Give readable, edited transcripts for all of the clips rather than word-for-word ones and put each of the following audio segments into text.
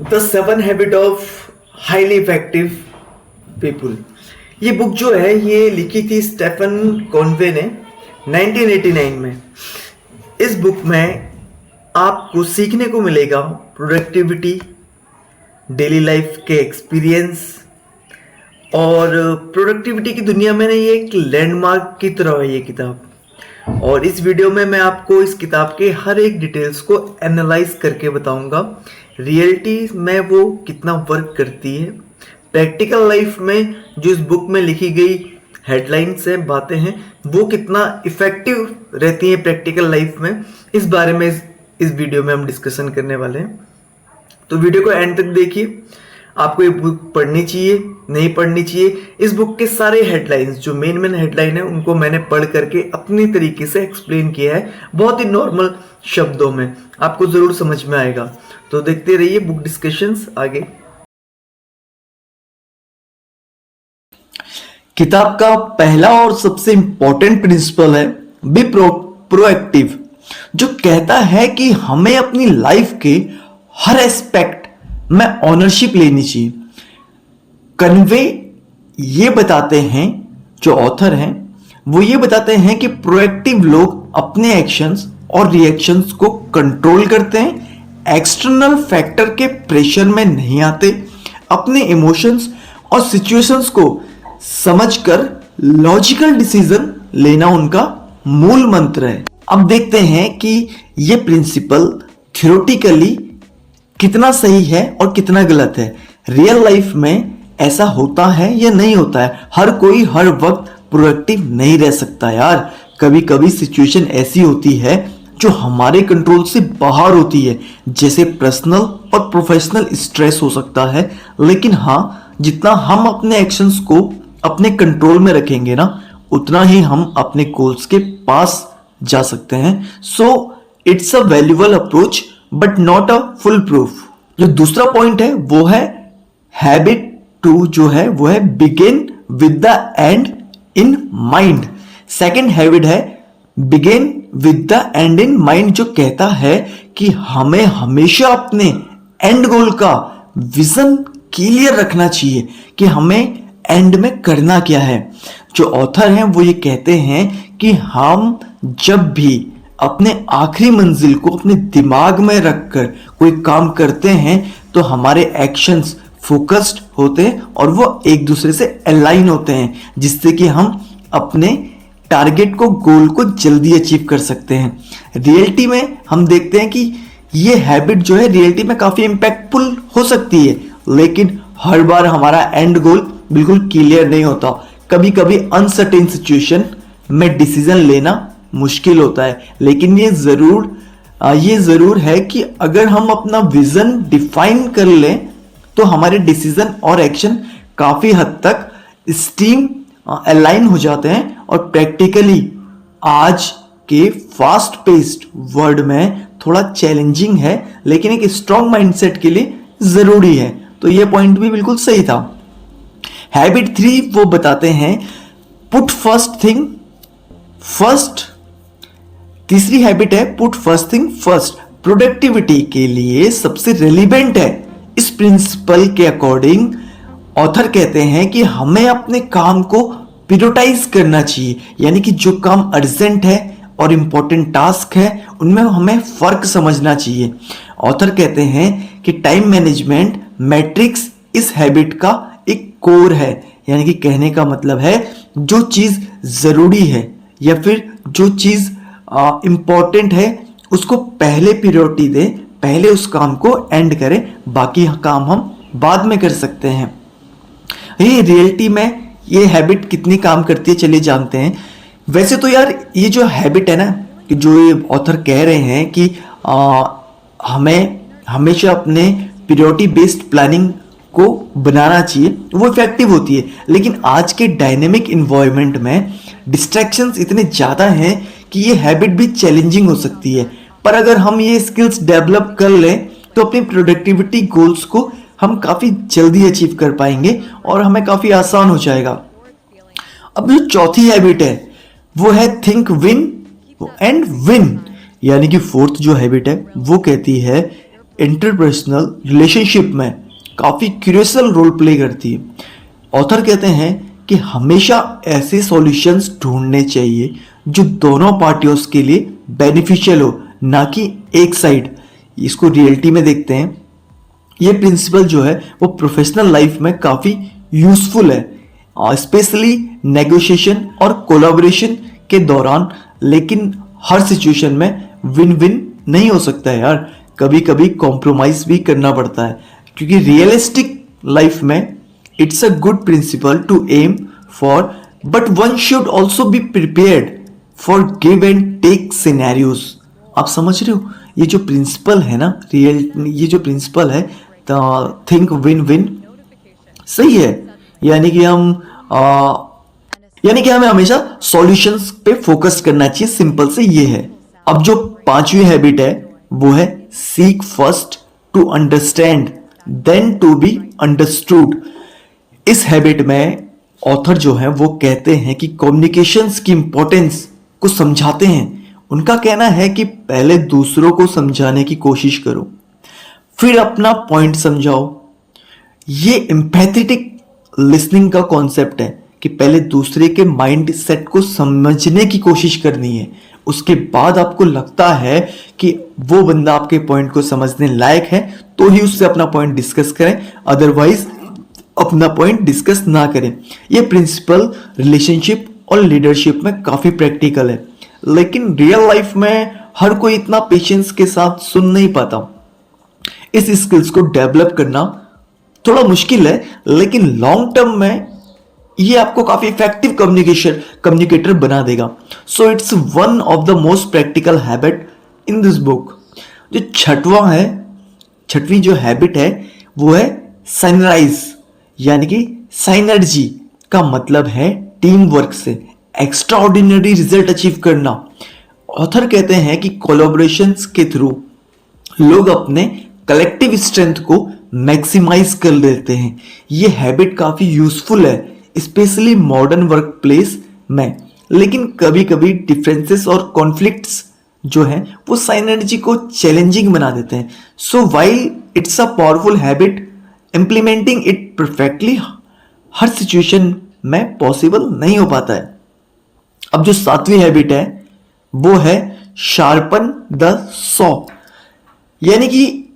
The seven habit of highly effective people. ये book जो है ये लिखी थी स्टेफन कॉनवे ने 1989 में। इस बुक में आपको सीखने को मिलेगा प्रोडक्टिविटी, डेली लाइफ के एक्सपीरियंस, और प्रोडक्टिविटी की दुनिया में ये एक लैंडमार्क की तरह है ये किताब। और इस वीडियो में मैं आपको इस किताब के हर एक डिटेल्स को एनालाइज करके बताऊंगा। रियलिटी में वो कितना वर्क करती है, प्रैक्टिकल लाइफ में जो इस बुक में लिखी गई हेडलाइंस है, बातें हैं, वो कितना इफेक्टिव रहती हैं प्रैक्टिकल लाइफ में। इस बारे में इस वीडियो में हम डिस्कशन करने वाले हैं। तो वीडियो को एंड तक देखिए। आपको ये बुक पढ़नी चाहिए, नहीं पढ़नी चाहिए, इस बुक के सारे हेडलाइंस जो मेन हेडलाइन है उनको मैंने पढ़ करके अपनी तरीके से एक्सप्लेन किया है, बहुत ही नॉर्मल शब्दों में, आपको जरूर समझ में आएगा। तो देखते रहिए बुक डिस्कशंस आगे। किताब का पहला और सबसे इंपॉर्टेंट प्रिंसिपल है बी प्रोएक्टिव, जो कहता है कि हमें अपनी लाइफ के हर एस्पेक्ट में ऑनरशिप लेनी चाहिए। कन्वे ये बताते हैं, जो ऑथर हैं वो ये बताते हैं कि प्रोएक्टिव लोग अपने एक्शंस और रिएक्शंस को कंट्रोल करते हैं, एक्सटर्नल फैक्टर के प्रेशर में नहीं आते, अपने इमोशंस और सिचुएशंस को समझकर लॉजिकल डिसीजन लेना उनका मूल मंत्र है। अब देखते हैं कि ये प्रिंसिपल थ्योरेटिकली कितना सही है और कितना गलत है। रियल लाइफ में ऐसा होता है या नहीं होता है? हर कोई हर वक्त प्रोएक्टिव नहीं रह सकता यार। कभी कभी सिचुएशन ऐसी होती है जो हमारे कंट्रोल से बाहर होती है, जैसे पर्सनल और प्रोफेशनल स्ट्रेस हो सकता है। लेकिन हाँ, जितना हम अपने एक्शंस को अपने कंट्रोल में रखेंगे ना, उतना ही हम अपने गोल्स के पास जा सकते हैं। So it's a valuable approach but not a full proof. जो दूसरा पॉइंट है वो है हैबिट 2, जो है वो है begin with the end in mind. Second habit है begin with the end in mind, जो कहता है कि हमें हमेशा अपने एंड गोल का विजन क्लियर रखना चाहिए कि हमें एंड में करना क्या है। जो ऑथर हैं वो ये कहते हैं कि हम जब भी अपने आखिरी मंजिल को अपने दिमाग में रखकर कोई काम करते हैं तो हमारे एक्शंस फोकस्ड होते हैं और वो एक दूसरे से अलाइन होते हैं, जिससे कि हम अपने टारगेट को, गोल को जल्दी अचीव कर सकते हैं। रियलिटी में हम देखते हैं कि ये हैबिट जो है रियलिटी में काफी इंपैक्टफुल हो सकती है, लेकिन हर बार हमारा एंड गोल बिल्कुल क्लियर नहीं होता। कभी कभी अनसर्टेन सिचुएशन में डिसीजन लेना मुश्किल होता है, लेकिन ये जरूर है कि अगर हम अपना विजन डिफाइन कर लें तो हमारे डिसीजन और एक्शन काफी हद तक स्टीम अलाइन हो जाते हैं। और प्रैक्टिकली आज के फास्ट पेस्ड वर्ल्ड में थोड़ा चैलेंजिंग है, लेकिन एक स्ट्रॉन्ग माइंडसेट के लिए जरूरी है। तो ये पॉइंट भी बिल्कुल सही था। हैबिट 3 वो बताते हैं पुट फर्स्ट थिंग फर्स्ट। तीसरी हैबिट है put first thing first, productivity के लिए सबसे रेलिवेंट है। इस प्रिंसिपल के अकॉर्डिंग ऑथर कहते हैं कि हमें अपने काम को प्रायोरिटाइज करना चाहिए, यानी कि जो काम अर्जेंट है और इंपॉर्टेंट टास्क है उनमें हमें फर्क समझना चाहिए। ऑथर कहते हैं कि टाइम मैनेजमेंट मैट्रिक्स इस हैबिट का एक कोर है, यानी कि कहने का मतलब है जो चीज जरूरी है या फिर जो चीज इंपॉर्टेंट है उसको पहले प्रायोरिटी दें, पहले उस काम को एंड करें, बाकी काम हम बाद में कर सकते हैं। ये रियलिटी में ये हैबिट कितनी काम करती है चलिए जानते हैं। वैसे तो यार ये जो हैबिट है ना, कि जो ये ऑथर कह रहे हैं कि हमें हमेशा अपने प्रायोरिटी बेस्ड प्लानिंग को बनाना चाहिए, वो इफेक्टिव होती है। लेकिन आज के डायनेमिक इन्वायरमेंट में डिस्ट्रैक्शंस इतने ज़्यादा हैं कि ये हैबिट भी चैलेंजिंग हो सकती है। पर अगर हम ये स्किल्स डेवलप कर लें तो अपनी प्रोडक्टिविटी गोल्स को हम काफ़ी जल्दी अचीव कर पाएंगे और हमें काफ़ी आसान हो जाएगा। अब जो चौथी हैबिट है वो है थिंक विन एंड विन, यानी कि फोर्थ जो हैबिट है वो कहती है इंटरपर्सनल रिलेशनशिप में काफ़ी क्रूशियल रोल प्ले करती है। ऑथर कहते हैं कि हमेशा ऐसे सॉल्यूशंस ढूंढने चाहिए जो दोनों पार्टियों के लिए बेनिफिशियल हो, ना कि एक साइड। इसको रियलिटी में देखते हैं, ये प्रिंसिपल जो है वो प्रोफेशनल लाइफ में काफ़ी यूजफुल है, स्पेशली नेगोशिएशन और कोलैबोरेशन के दौरान। लेकिन हर सिचुएशन में विन विन नहीं हो सकता है यार, कभी कभी कॉम्प्रोमाइज भी करना पड़ता है, क्योंकि रियलिस्टिक लाइफ में it's a good principle to aim for, but one should also be prepared for give and take scenarios. आप समझ रहे हो, ये जो प्रिंसिपल है ना, ये जो प्रिंसिपल है थिंक विन विन, सही है। यानी कि हमें हमेशा सॉल्यूशंस पे फोकस करना चाहिए, सिंपल से ये है। अब जो पांचवी हैबिट है वो है seek first to understand then to be understood. इस हैबिट में ऑथर जो है वो कहते हैं कि कम्युनिकेशंस की इंपॉर्टेंस को समझाते हैं। उनका कहना है कि पहले दूसरों को समझाने की कोशिश करो, फिर अपना पॉइंट समझाओ। ये एम्पैथेटिक लिसनिंग का कॉन्सेप्ट है कि पहले दूसरे के माइंड सेट को समझने की कोशिश करनी है, उसके बाद आपको लगता है कि वो बंदा आपके पॉइंट को समझने लायक है तो ही उससे अपना पॉइंट डिस्कस करें, अदरवाइज अपना पॉइंट डिस्कस ना करें। ये प्रिंसिपल रिलेशनशिप और लीडरशिप में काफी प्रैक्टिकल है, लेकिन रियल लाइफ में हर कोई इतना पेशेंस के साथ सुन नहीं पाता। इस स्किल्स को डेवलप करना थोड़ा मुश्किल है, लेकिन लॉन्ग टर्म में ये आपको काफी इफेक्टिव कम्युनिकेटर बना देगा। So it's one of the most practical habit in this book. जो छठवीं जो हैबिट है वो है सनराइज, यानी कि साइनर्जी का मतलब है टीम वर्क से एक्स्ट्रा ऑर्डिनरी रिजल्ट अचीव करना। ऑथर कहते हैं कि कोलैबोरेशंस के थ्रू लोग अपने कलेक्टिव स्ट्रेंथ को मैक्सिमाइज कर लेते हैं। ये हैबिट काफी यूजफुल है, स्पेशली मॉडर्न वर्क प्लेस में। लेकिन कभी कभी डिफरेंसेस और कॉन्फ्लिक्ट्स जो है वो साइनर्जी को चैलेंजिंग बना देते हैं। So while it's a powerful habit, implementing it perfectly her situation में पॉसिबल नहीं हो पाता है। अब जो सातवीं हैबिट है वो है शार्पन द सॉ, यानी कि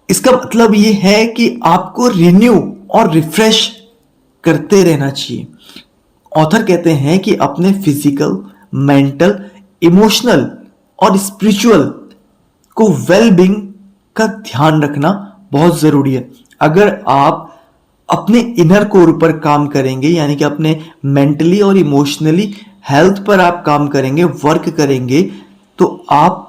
इसका मतलब ये है कि आपको रिन्यू और रिफ्रेश करते रहना चाहिए। ऑथर कहते हैं कि अपने फिजिकल, मेंटल, इमोशनल और स्पिरिचुअल को वेलबींग का ध्यान रखना बहुत जरूरी है। अगर आप अपने इनर कोर पर काम करेंगे, यानी कि अपने मेंटली और इमोशनली हेल्थ पर आप काम करेंगे, वर्क करेंगे, तो आप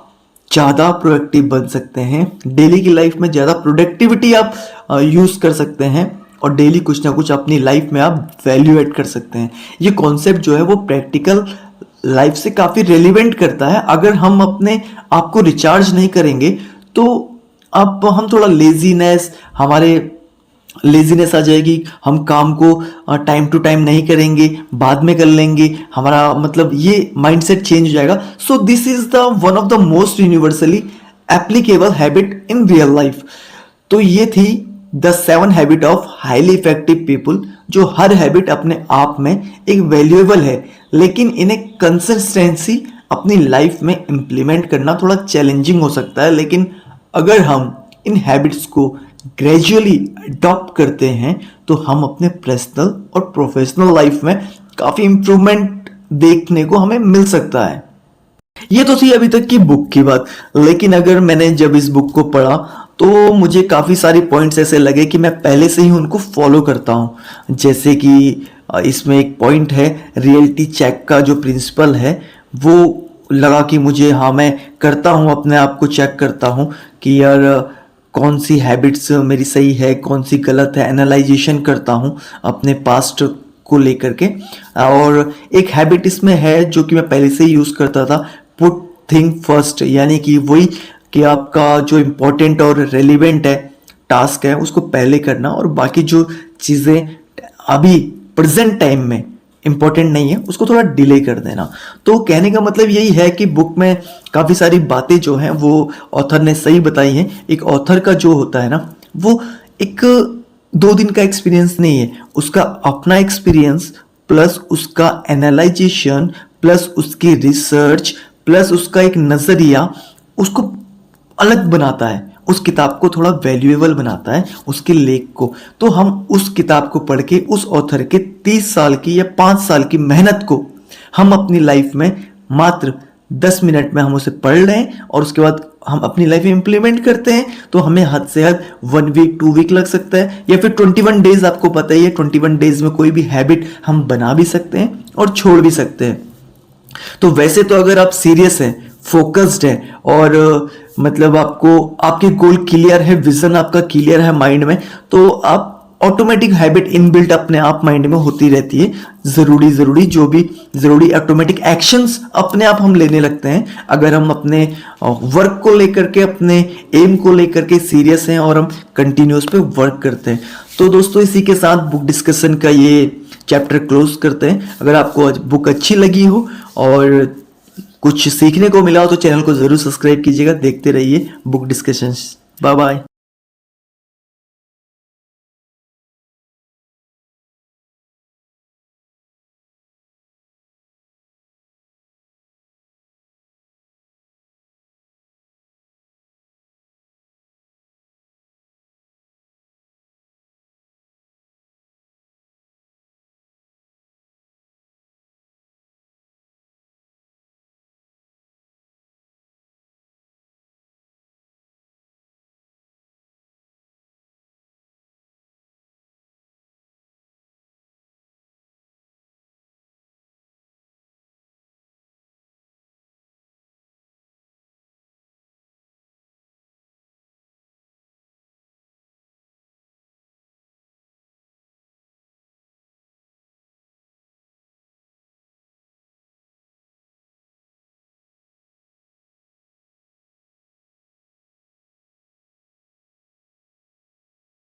ज़्यादा प्रोडक्टिव बन सकते हैं। डेली की लाइफ में ज़्यादा प्रोडक्टिविटी आप यूज़ कर सकते हैं और डेली कुछ ना कुछ अपनी लाइफ में आप वैल्यू ऐड कर सकते हैं। ये कॉन्सेप्ट जो है वो प्रैक्टिकल लाइफ से काफ़ी रेलिवेंट करता है। अगर हम अपने आप को रिचार्ज नहीं करेंगे तो अब हम थोड़ा लेजीनेस आ जाएगी, हम काम को टाइम टू टाइम नहीं करेंगे, बाद में कर लेंगे, हमारा मतलब ये माइंडसेट चेंज हो जाएगा। So this is the one of the most universally applicable habit in real life. तो ये थी the 7 habit of highly effective people. जो हर हैबिट अपने आप में एक वैल्यूएबल है, लेकिन इन्हें कंसिस्टेंसी अपनी लाइफ में इंप्लीमेंट करना थोड़ा चैलेंजिंग हो सकता है। लेकिन अगर हम इन हैबिट्स को ग्रेजुअली अडॉप्ट करते हैं तो हम अपने पर्सनल और प्रोफेशनल लाइफ में काफ़ी इंप्रूवमेंट देखने को हमें मिल सकता है। ये तो थी अभी तक की बुक की बात, लेकिन अगर मैंने जब इस बुक को पढ़ा तो मुझे काफ़ी सारी पॉइंट्स ऐसे लगे कि मैं पहले से ही उनको फॉलो करता हूँ। जैसे कि इसमें एक पॉइंट है रियलिटी चेक का, जो प्रिंसिपल है वो लगा कि मुझे, हाँ मैं करता हूँ, अपने आप को चेक करता हूँ कि यार कौन सी हैबिट्स मेरी सही है, कौन सी गलत है, एनालाइजेशन करता हूँ अपने पास्ट को लेकर के। और एक हैबिट इसमें है जो कि मैं पहले से ही यूज़ करता था, पुट थिंग फर्स्ट, यानी कि वही कि आपका जो इम्पोर्टेंट और रेलिवेंट है टास्क है उसको पहले करना और बाकी जो चीज़ें अभी प्रेजेंट टाइम में इंपॉर्टेंट नहीं है उसको थोड़ा डिले कर देना। तो कहने का मतलब यही है कि बुक में काफ़ी सारी बातें जो हैं वो ऑथर ने सही बताई हैं। एक ऑथर का जो होता है ना वो एक 2 दिन का एक्सपीरियंस नहीं है, उसका अपना एक्सपीरियंस प्लस उसका एनालाइजेशन प्लस उसकी रिसर्च प्लस उसका एक नज़रिया उसको अलग बनाता है, उस किताब को थोड़ा वैल्यूएबल बनाता है, उसके लेख को। तो हम उस किताब को पढ़ के उस ऑथर के 30 साल की या 5 साल की मेहनत को हम अपनी लाइफ में मात्र 10 मिनट में हम उसे पढ़ रहे हैं और उसके बाद हम अपनी लाइफ में इंप्लीमेंट करते हैं। तो हमें हद से हद 1 वीक 2 वीक लग सकता है या फिर 21 डेज। आपको पता ही है 21 डेज में कोई भी हैबिट हम बना भी सकते हैं और छोड़ भी सकते हैं। तो वैसे तो अगर आप सीरियस हैं, फोकस्ड है और मतलब आपको आपके गोल क्लियर है, विजन आपका क्लियर है माइंड में, तो आप ऑटोमेटिक हैबिट इनबिल्ट अपने आप माइंड में होती रहती है। ज़रूरी जो भी ज़रूरी ऑटोमेटिक एक्शंस अपने आप हम लेने लगते हैं अगर हम अपने वर्क को लेकर के, अपने एम को लेकर के सीरियस हैं और हम कंटिन्यूस पे वर्क करते हैं। तो दोस्तों इसी के साथ बुक डिस्कशन का ये चैप्टर क्लोज करते हैं। अगर आपको बुक अच्छी लगी हो और कुछ सीखने को मिला हो तो चैनल को ज़रूर सब्सक्राइब कीजिएगा। देखते रहिए बुक डिस्कशंस। Bye bye.